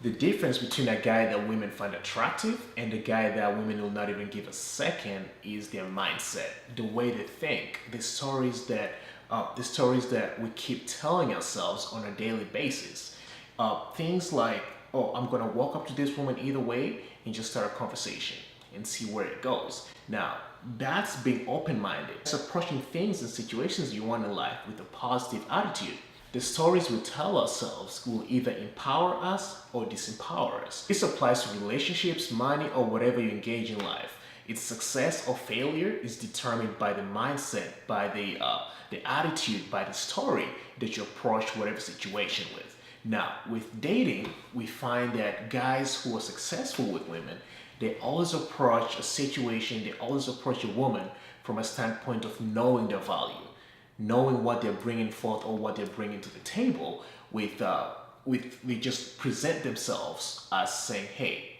The difference between a guy that women find attractive and the guy that women will not even give a second is their mindset, the way they think, the stories that we keep telling ourselves on a daily basis. Things like, oh, I'm gonna walk up to this woman either way and just start a conversation and see where it goes. Now, that's being open-minded. It's approaching things and situations you want in life with a positive attitude. The stories we tell ourselves will either empower us or disempower us. This applies to relationships, money, or whatever you engage in life. Its success or failure is determined by the mindset, by the attitude, by the story that you approach whatever situation with. Now, with dating, we find that guys who are successful with women, they always approach a situation, they always approach a woman from a standpoint of knowing their value, knowing what they're bringing forth or what they're bringing to the table. They just present themselves as saying, "Hey,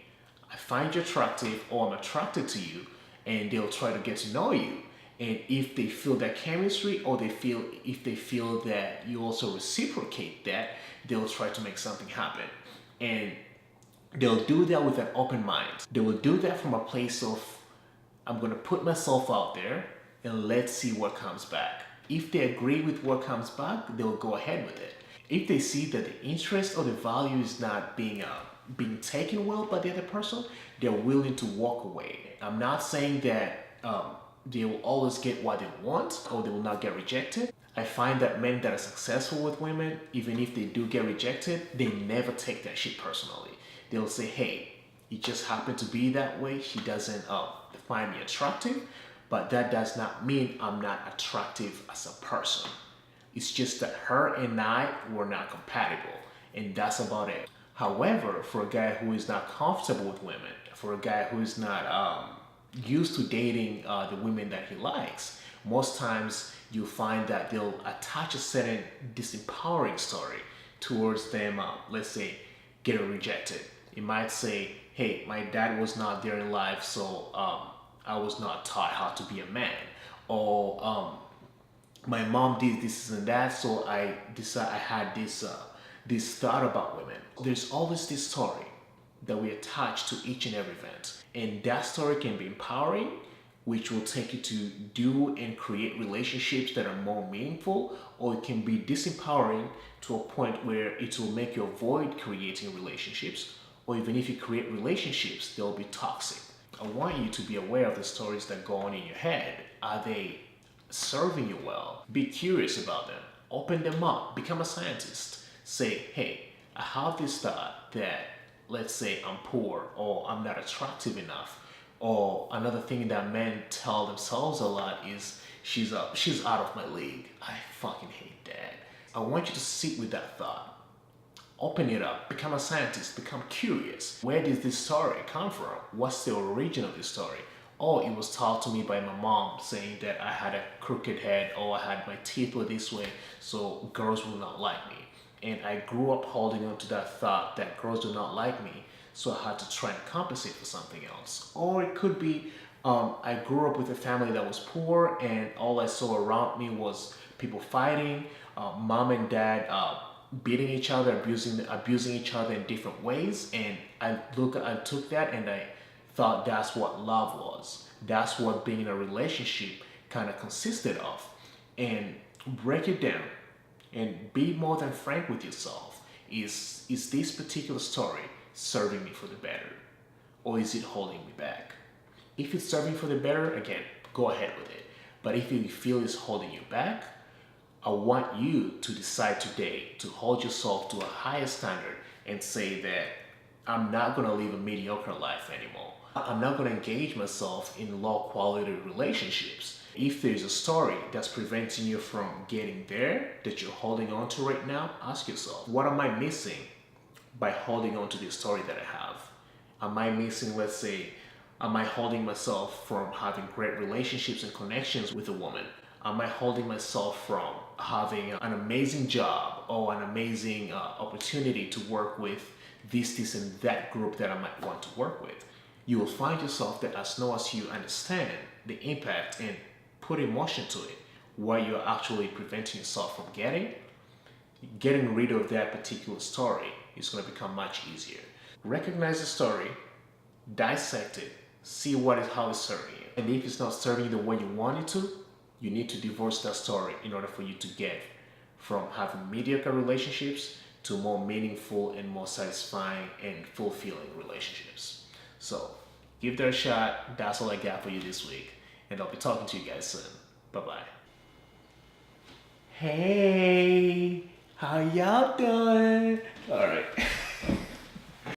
I find you attractive," or "I'm attracted to you," and they'll try to get to know you. And if they feel that chemistry, or if they feel that you also reciprocate that, they'll try to make something happen. And they'll do that with an open mind. They will do that from a place of, I'm going to put myself out there and let's see what comes back. If they agree with what comes back, they'll go ahead with it. If they see that the interest or the value is not being taken well by the other person, they're willing to walk away. I'm not saying that they will always get what they want or they will not get rejected. I find that men that are successful with women, even if they do get rejected, they never take that shit personally. They'll say, "Hey, it just happened to be that way. She doesn't find me attractive, but that does not mean I'm not attractive as a person. It's just that her and I were not compatible, and that's about it." However, for a guy who is not comfortable with women, for a guy who is not used to dating the women that he likes, most times you'll find that they'll attach a certain disempowering story towards them, let's say, getting rejected. It might say, "Hey, my dad was not there in life, so I was not taught how to be a man," or "My mom did this and that, so I decided I had this thought about women." There's always this story that we attach to each and every event, and that story can be empowering, which will take you to do and create relationships that are more meaningful, or it can be disempowering to a point where it will make you avoid creating relationships, or even if you create relationships, they'll be toxic. I want you to be aware of the stories that go on in your head. Are they serving you well? Be curious about them. Open them up. Become a scientist. Say, "Hey, I have this thought that, let's say, I'm poor, or I'm not attractive enough." Or another thing that men tell themselves a lot is, she's out of my league. I fucking hate that. I want you to sit with that thought. Open it up. Become a scientist. Become curious. Where did this story come from? What's the origin of this story? Oh, it was taught to me by my mom, saying that I had a crooked head, or I had my teeth were this way, so girls will not like me. And I grew up holding on to that thought that girls do not like me, so I had to try and compensate for something else. Or it could be, I grew up with a family that was poor, and all I saw around me was people fighting, mom and dad beating each other, abusing each other in different ways. And I took that and I thought that's what love was. That's what being in a relationship kind of consisted of. And break it down and be more than frank with yourself. Is this particular story serving me for the better, or is it holding me back? If it's serving for the better, again, go ahead with it. But if you feel it's holding you back, I want you to decide today to hold yourself to a higher standard and say that I'm not going to live a mediocre life anymore. I'm not going to engage myself in low quality relationships. If there's a story that's preventing you from getting there that you're holding on to right now, ask yourself, what am I missing by holding on to this story that I have? Am I missing, let's say, am I holding myself from having great relationships and connections with a woman? Am I holding myself from having an amazing job or an amazing opportunity to work with this and that group that I might want to work with? You will find yourself that as long as you understand the impact and put emotion to it, what you're actually preventing yourself from getting rid of that particular story it's going to become much easier. Recognize the story, dissect it, see how it's serving you. And if it's not serving you the way you want it to, you need to divorce that story in order for you to get from having mediocre relationships to more meaningful and more satisfying and fulfilling relationships. So give that a shot. That's all I got for you this week. And I'll be talking to you guys soon. Bye-bye. Hey, how y'all doing? All right.